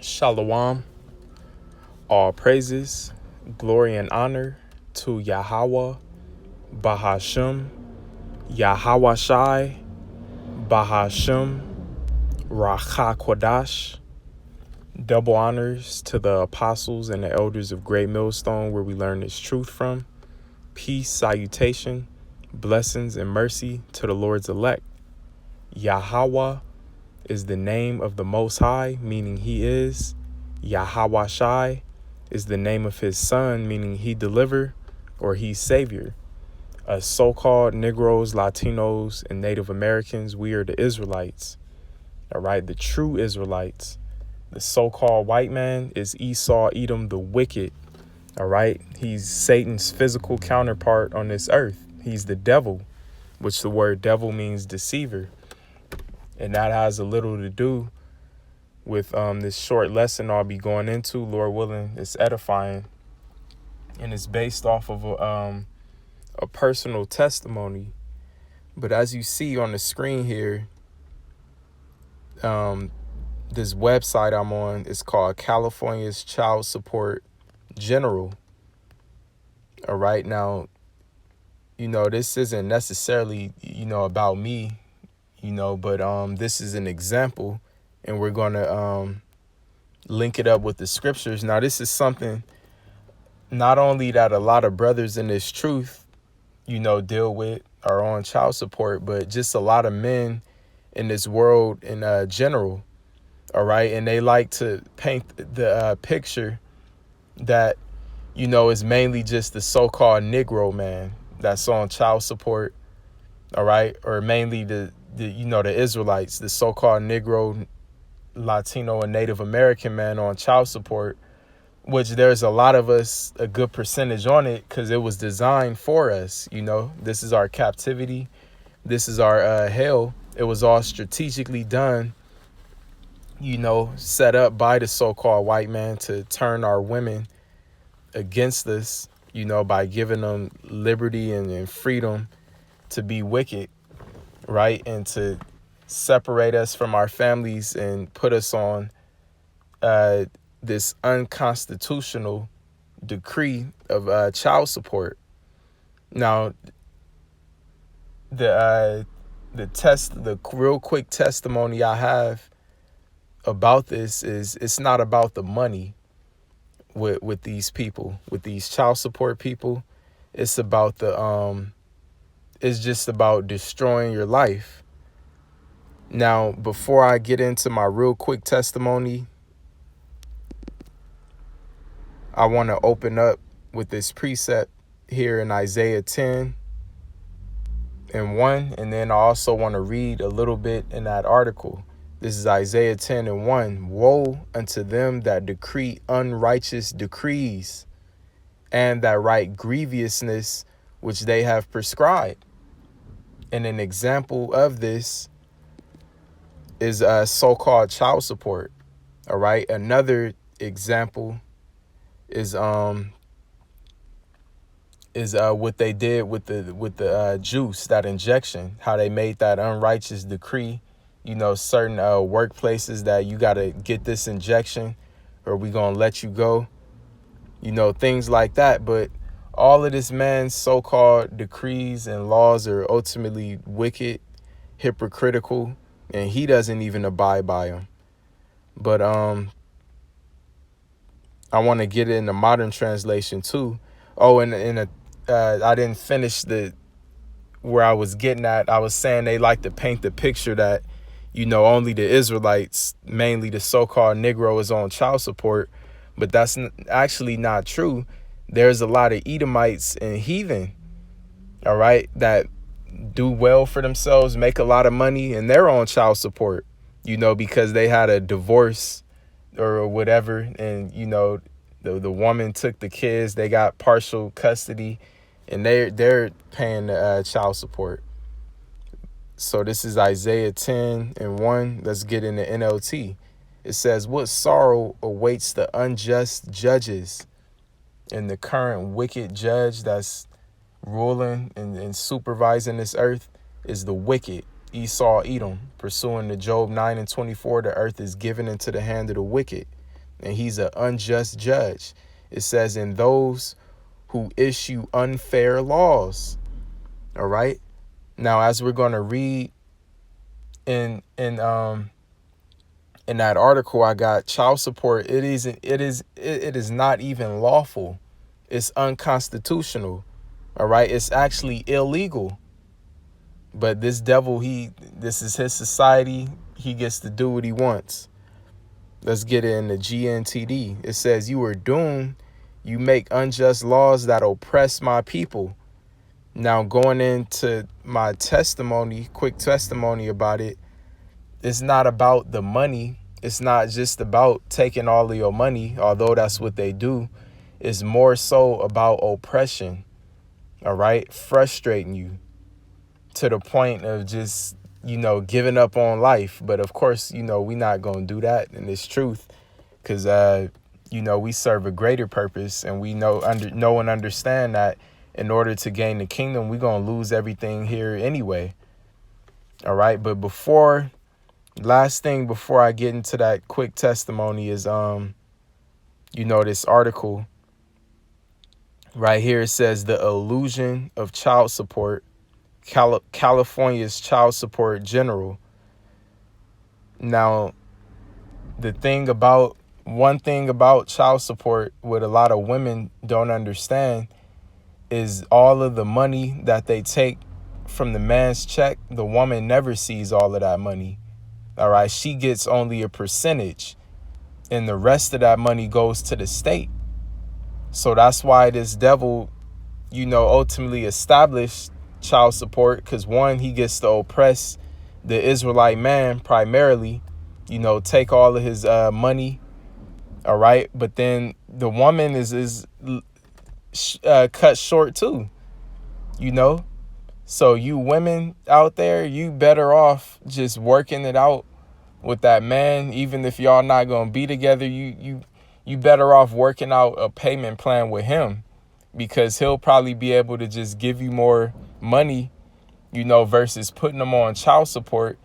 Shalom, all praises, glory and honor to Yahweh, Bahashem, Yahweh Shai, Bahashem, Racha Kodash. Double honors to the apostles and the elders of Great Millstone, where we learn this truth from. Peace, salutation, blessings, and mercy to the Lord's elect. Yahweh is the name of the Most High, meaning He is. Yahweh Shai is the name of His Son, meaning He deliver or He's Savior. Us so-called Negroes, Latinos, and Native Americans, we are the Israelites. All right, the true Israelites. The so-called white man is Esau, Edom, the wicked. All right, he's Satan's physical counterpart on this earth. He's the devil, which the word devil means deceiver. And that has a little to do with this short lesson I'll be going into. Lord willing, it's edifying. And it's based off of a personal testimony. But as you see on the screen here, this website I'm on is called California's Child Support General. All right. Now, this isn't necessarily, about me, but this is an example, and we're going to link it up with the scriptures. Now, this is something not only that a lot of brothers in this truth, deal with are on child support, but just a lot of men in this world in general. All right. And they like to paint the picture that, is mainly just the so-called Negro man that's on child support. All right. Or mainly the Israelites, the so-called Negro, Latino, and Native American man on child support, which there's a lot of us, a good percentage on it, because it was designed for us. This is our captivity. This is our hell. It was all strategically done, set up by the so-called white man to turn our women against us, by giving them liberty and freedom to be wicked, right? And to separate us from our families and put us on this unconstitutional decree of child support. Now, the real quick testimony I have about this is it's not about the money with these people, with these child support people. It's about it's just about destroying your life. Now, before I get into my real quick testimony, I want to open up with this precept here in Isaiah 10:1, and then I also want to read a little bit in that article. This is Isaiah 10:1. Woe unto them that decree unrighteous decrees, and that write grievousness which they have prescribed. And an example of this is so-called child support. All right. Another example is what they did with the juice, that injection, how they made that unrighteous decree. Certain workplaces that you got to get this injection or we going to let you go, things like that. But all of this man's so-called decrees and laws are ultimately wicked, hypocritical, and he doesn't even abide by them. But I want to get it in the modern translation too. Oh, and I didn't finish where I was getting at. I was saying they like to paint the picture that, only the Israelites, mainly the so-called Negro, is on child support. But that's actually not true. There's a lot of Edomites and heathen, all right, that do well for themselves, make a lot of money, and they're on child support, because they had a divorce or whatever. And, the woman took the kids, they got partial custody, and they're paying the child support. So this is Isaiah 10:1. Let's get in the NLT. It says, what sorrow awaits the unjust judges, and the current wicked judge that's ruling and supervising this earth is the wicked Esau, Edom. Pursuing the Job 9:24, the earth is given into the hand of the wicked. and he's an unjust judge. It says, in those who issue unfair laws. All right. Now, as we're going to read in that article I got, child support, it is not even lawful. It's unconstitutional. All right. It's actually illegal. But this devil, this is his society. He gets to do what he wants. Let's get it in the GNTD. It says, you are doomed. You make unjust laws that oppress my people. Now, going into my testimony, quick testimony about it, it's not about the money. It's not just about taking all of your money, although that's what they do. It's more so about oppression, all right? Frustrating you to the point of just, giving up on life. But of course, we're not going to do that in this truth because, we serve a greater purpose, and we know and understand that in order to gain the kingdom, we're going to lose everything here anyway. All right. But last thing before I get into that quick testimony is, this article right here. It says the illusion of child support, California's child support general. Now, one thing about child support, what a lot of women don't understand, is all of the money that they take from the man's check. The woman never sees all of that money. All right. She gets only a percentage, and the rest of that money goes to the state. So that's why this devil, ultimately established child support, because one, he gets to oppress the Israelite man primarily, take all of his money. All right. But then the woman is cut short too, So you women out there, you better off just working it out with that man. Even if y'all not going to be together, you better off working out a payment plan with him, because he'll probably be able to just give you more money, versus putting them on child support.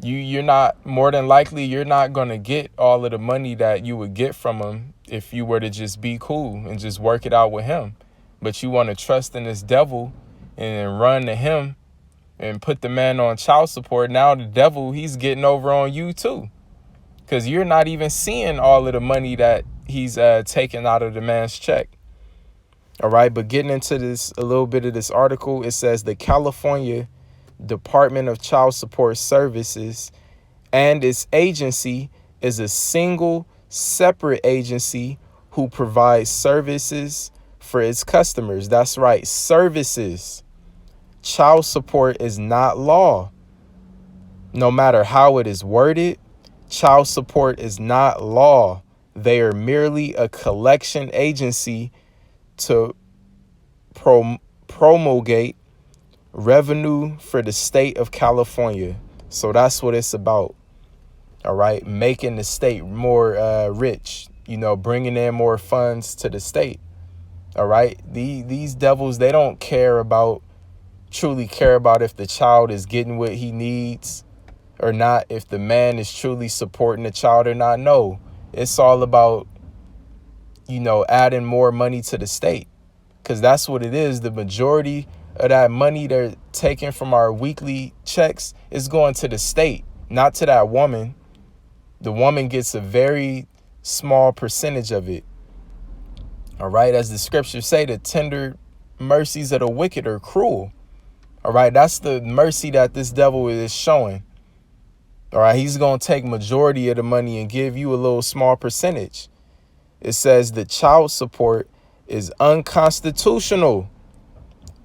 You're not, more than likely, you're not going to get all of the money that you would get from him if you were to just be cool and just work it out with him. But you want to trust in this devil and run to him and put the man on child support. Now the devil, he's getting over on you too, because you're not even seeing all of the money that he's taking out of the man's check. All right. But getting into this, a little bit of this article, it says the California Department of Child Support Services and its agency is a single separate agency who provides services for its customers. That's right. Services. Child support is not law. No matter how it is worded, child support is not law. They are merely a collection agency to promulgate revenue for the state of California. So that's what it's about. All right. Making the state more rich, bringing in more funds to the state. All right. These devils, they don't truly care about if the child is getting what he needs or not, if the man is truly supporting the child or not. No, it's all about, adding more money to the state, because that's what it is. The majority of that money they're taking from our weekly checks is going to the state, not to that woman. The woman gets a very small percentage of it. All right. As the scriptures say, the tender mercies of the wicked are cruel. All right. That's the mercy that this devil is showing. All right. He's going to take majority of the money and give you a little small percentage. It says the child support is unconstitutional,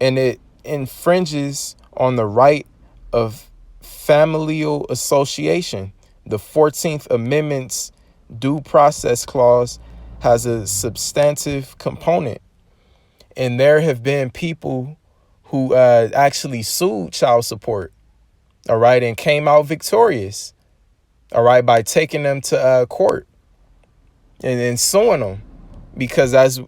and it infringes on the right of familial association. The 14th Amendment's due process clause has a substantive component. And there have been people who actually sued child support, all right, and came out victorious, all right, by taking them to court and suing them. Because as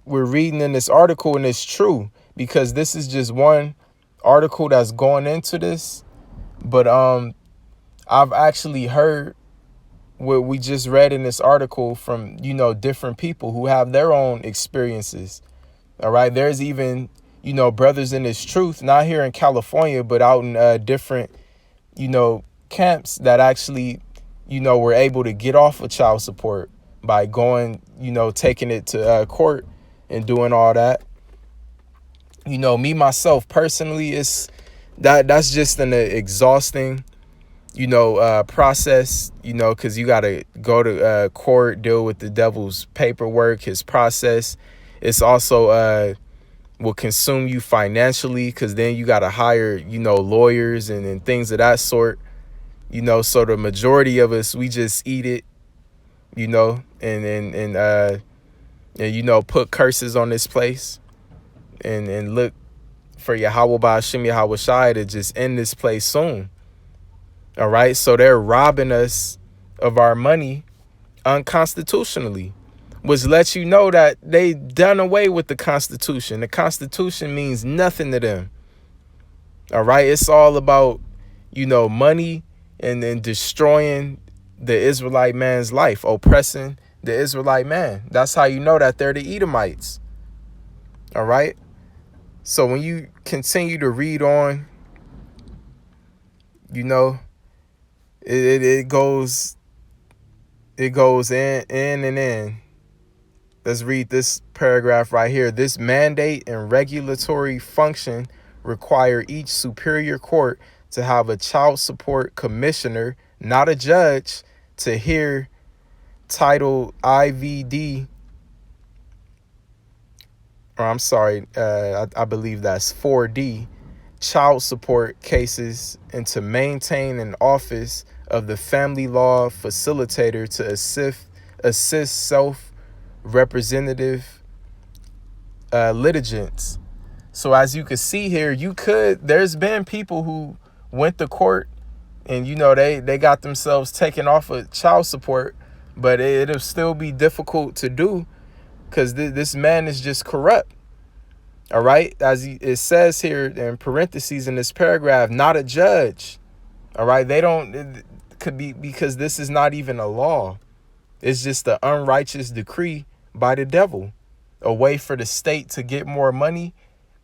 we're reading in this article, and it's true, because this is just one article that's going into this, but I've actually heard what we just read in this article from, different people who have their own experiences. All right. There's even, brothers in this truth, not here in California, but out in different, camps that actually, were able to get off of child support by going, taking it to court and doing all that. Me, myself, personally, that's just an exhausting, process, because you got to go to court, deal with the devil's paperwork, his process. It's also will consume you financially, because then you got to hire, lawyers and things of that sort. So the majority of us, we just eat it, and put curses on this place and look for Yahweh Ba'Shem Yahweh Shai to just end this place soon. All right. So they're robbing us of our money unconstitutionally, which lets you know that they done away with the Constitution. The Constitution means nothing to them. All right. It's all about, money and then destroying the Israelite man's life, oppressing the Israelite man. That's how you know that they're the Edomites. All right. So when you continue to read on, it goes in and in. Let's read this paragraph right here. This mandate and regulatory function require each superior court to have a child support commissioner, not a judge, to hear Title IVD. Or I'm sorry, I believe that's 4D, child support cases, and to maintain an office of the family law facilitator to assist self-representative litigants. So as you can see here, there's been people who went to court and, they got themselves taken off of child support, but it'll still be difficult to do because this man is just corrupt. All right. As it says here in parentheses in this paragraph, not a judge. All right. It could be because this is not even a law. It's just the unrighteous decree by the devil, a way for the state to get more money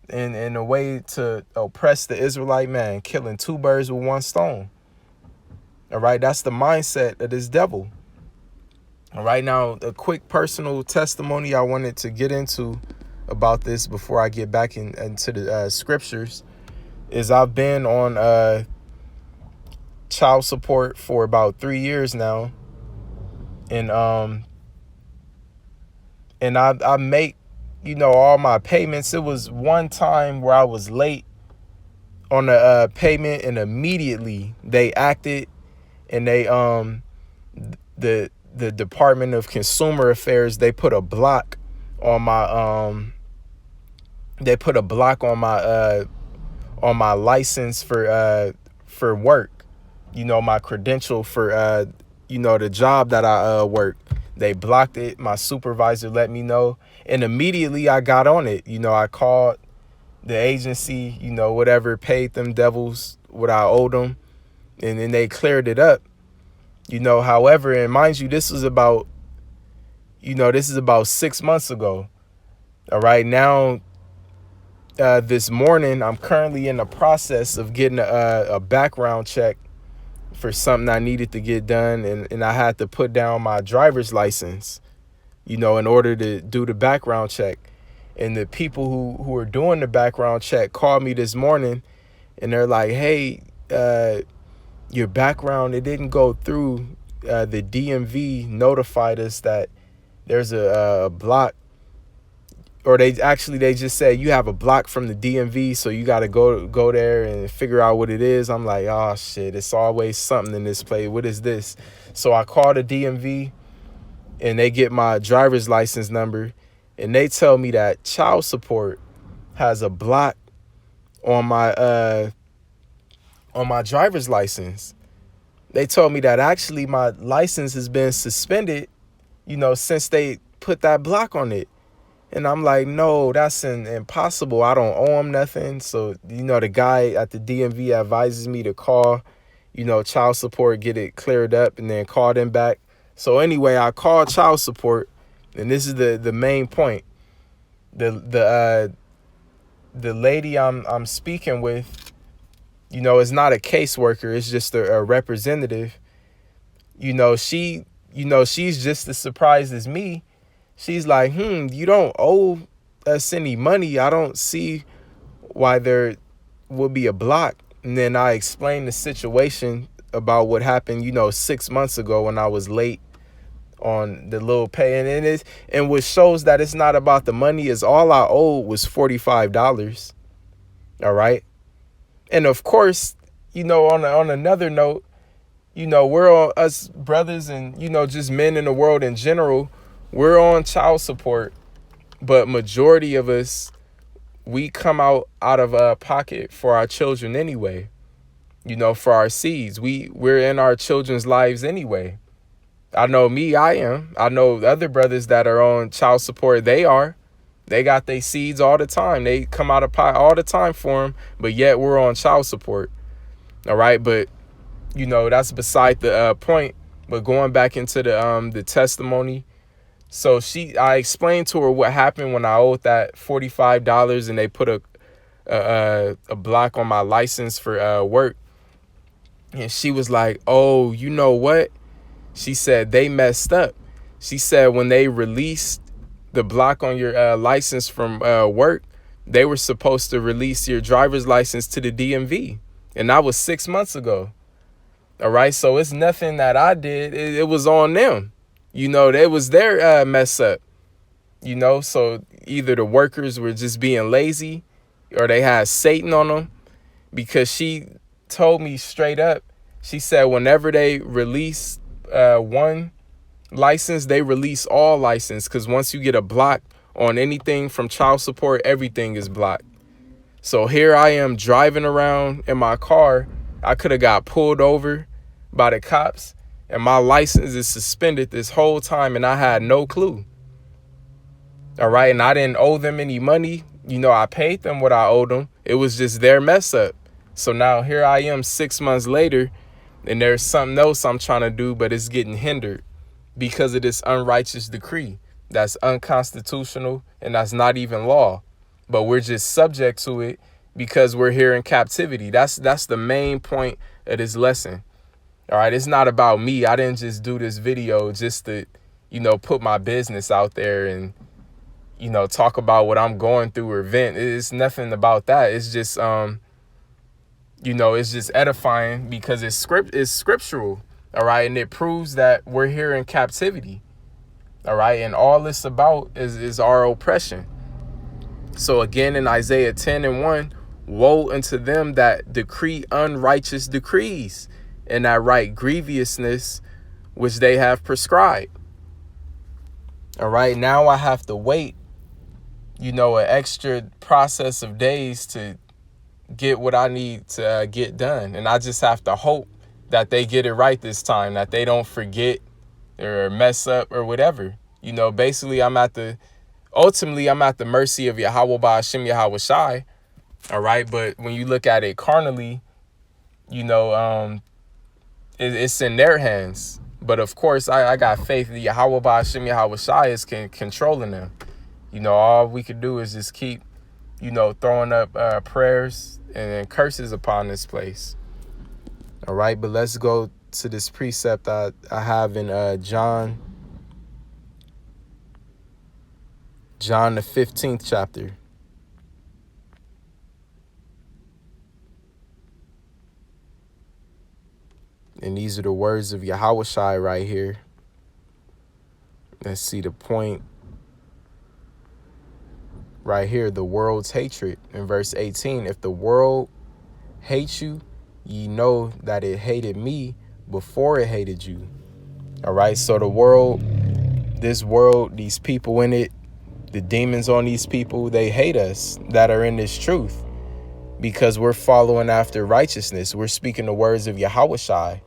and a way to oppress the Israelite man, killing two birds with one stone. All right. That's the mindset of this devil. All right. Now, a quick personal testimony I wanted to get into about this before I get back into the scriptures is I've been on child support for about 3 years now. And I make, all my payments. It was one time where I was late on a payment and immediately they acted and they the Department of Consumer Affairs, they put a block on my on my license for work, my credential for the job that I work. They blocked it. My supervisor let me know, and immediately I got on it. I called the agency, whatever, paid them devils what I owed them, and then they cleared it up. However, and mind you, this is about 6 months ago. All right, now this morning I'm currently in the process of getting a background check for something I needed to get done, and I had to put down my driver's license, in order to do the background check. And the people who are doing the background check called me this morning, and they're like, "Hey, your background, it didn't go through. The DMV notified us that there's a block." Or they just said you have a block from the DMV, so you got to go there and figure out what it is. I'm like, oh shit, it's always something in this place. What is this? So I call the DMV and they get my driver's license number and they tell me that child support has a block on my driver's license. They told me that actually my license has been suspended, since they put that block on it. And I'm like, no, that's impossible. I don't owe him nothing. So, the guy at the DMV advises me to call, child support, get it cleared up, and then call them back So anyway, I called child support, and this is the main point. The lady I'm speaking with, is not a caseworker. It's just a representative. She's just as surprised as me. She's like, you don't owe us any money. I don't see why there would be a block. And then I explained the situation about what happened, 6 months ago when I was late on the little pay. And what shows that it's not about the money is all I owed was $45. All right. And of course, on another note, we're all, us brothers and, just men in the world in general, we're on child support. But majority of us, we come out of pocket for our children anyway, for our seeds. We're in our children's lives anyway. I know me, I am. I know other brothers that are on child support, they got their seeds all the time. They come out of pocket all the time for them, but yet we're on child support. All right. But, that's beside the point. But going back into the testimony. So I explained to her what happened when I owed that $45 and they put a block on my license for work. And she was like, oh, you know what? She said they messed up. She said when they released the block on your license from work, they were supposed to release your driver's license to the DMV. And that was 6 months ago. All right. So it's nothing that I did. It was on them. It was their mess up. So either the workers were just being lazy or they had Satan on them, because she told me straight up. She said whenever they release one license, they release all license, because once you get a block on anything from child support, everything is blocked. So here I am driving around in my car. I could have got pulled over by the cops and my license is suspended this whole time and I had no clue. All right. And I didn't owe them any money. I paid them what I owed them. It was just their mess up. So now here I am 6 months later and there's something else I'm trying to do, but it's getting hindered because of this unrighteous decree that's unconstitutional and that's not even law. But we're just subject to it because we're here in captivity. That's the main point of this lesson. All right. It's not about me. I didn't just do this video just to, put my business out there and, talk about what I'm going through or vent. It's nothing about that. It's just, it's just edifying because it's scriptural. All right. And it proves that we're here in captivity. All right. And all it's about is our oppression. So again, in Isaiah 10:1, woe unto them that decree unrighteous decrees and that write grievousness which they have prescribed. All right. Now I have to wait, an extra process of days to get what I need to get done. And I just have to hope that they get it right this time, that they don't forget or mess up or whatever. Basically ultimately I'm at the mercy of Yahweh Ba'ashem Yahweh Shai. All right. But when you look at it carnally, it's in their hands. But of course, I got faith that Yahweh Ba'ashem Yahweh Shai is controlling them. All we could do is just keep, throwing up prayers and curses upon this place. All right. But let's go to this precept I have in John the 15th chapter. And these are the words of Yahweh Shai right here. Let's see the point right here. The world's hatred in verse 18. If the world hates you, ye know that it hated me before it hated you. All right. So this world, these people in it, the demons on these people, they hate us that are in this truth because we're following after righteousness. We're speaking the words of Yahweh Shai.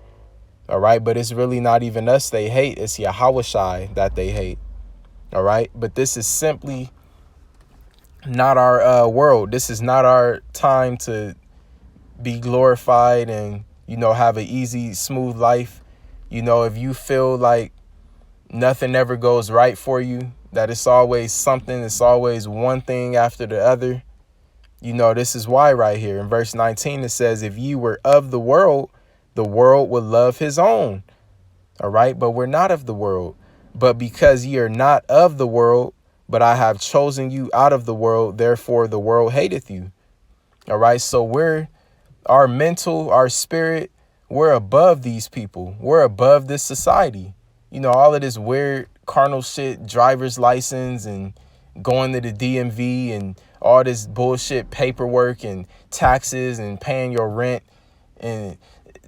All right. But it's really not even us they hate. It's Yahweh Shai that they hate. All right. But this is simply not our world. This is not our time to be glorified and, have an easy, smooth life. If you feel like, nothing ever goes right for you, that it's always something, it's always one thing after the other. This is why right here in verse 19, it says, if ye were of the world would love his own. All right. But we're not of the world. But because ye are not of the world, but I have chosen you out of the world, therefore the world hateth you. All right. So our mental, our spirit, we're above these people. We're above this society. All of this weird carnal shit, driver's license and going to the DMV and all this bullshit paperwork and taxes and paying your rent. And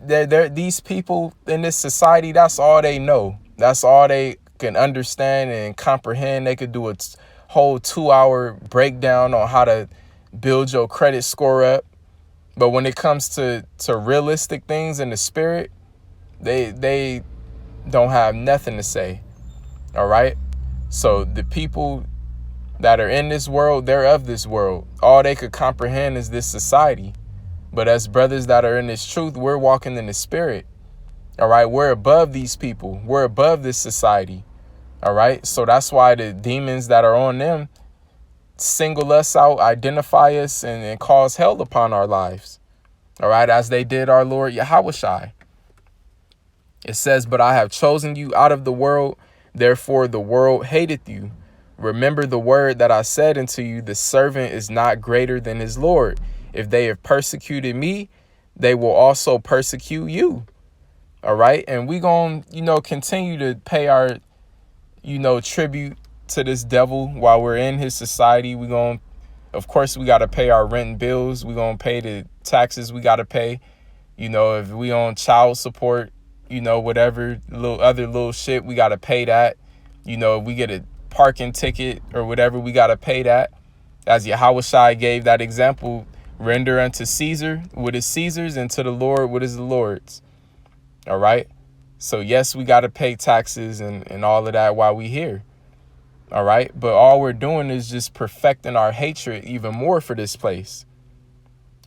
these people in this society, that's all they know. That's all they can understand and comprehend. They could do a whole 2-hour breakdown on how to build your credit score up. But when it comes to realistic things in the spirit, they don't have nothing to say. All right. So the people that are in this world, they're of this world. All they could comprehend is this society. But as brothers that are in this truth, we're walking in the spirit. All right. We're above these people. We're above this society. All right. So that's why the demons that are on them single us out, identify us, and cause hell upon our lives. All right. As they did our Lord Yahushua. It says, but I have chosen you out of the world, therefore the world hateth you. Remember the word that I said unto you, the servant is not greater than his Lord. If they have persecuted me, they will also persecute you. All right. And we going to, continue to pay our, tribute to this devil while we're in his society. Of course, we got to pay our rent and bills. We're going to pay the taxes we got to pay. If we on child support, whatever little shit, we got to pay that. If we get a parking ticket or whatever, we got to pay that. As Yahushua gave that example, render unto Caesar what is Caesar's and to the Lord what is the Lord's. All right. So, yes, we got to pay taxes and all of that while we here. All right. But all we're doing is just perfecting our hatred even more for this place.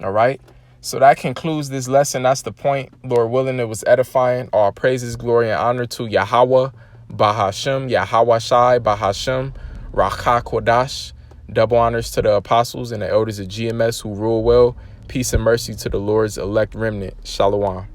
All right. So that concludes this lesson. That's the point. Lord willing, it was edifying. All praises, glory, and honor to Yahweh, Bahashem, Yahweh Shai, Bahashem, Rakha Kodash. Double honors to the apostles and the elders of GMS who rule well. Peace and mercy to the Lord's elect remnant. Shalom.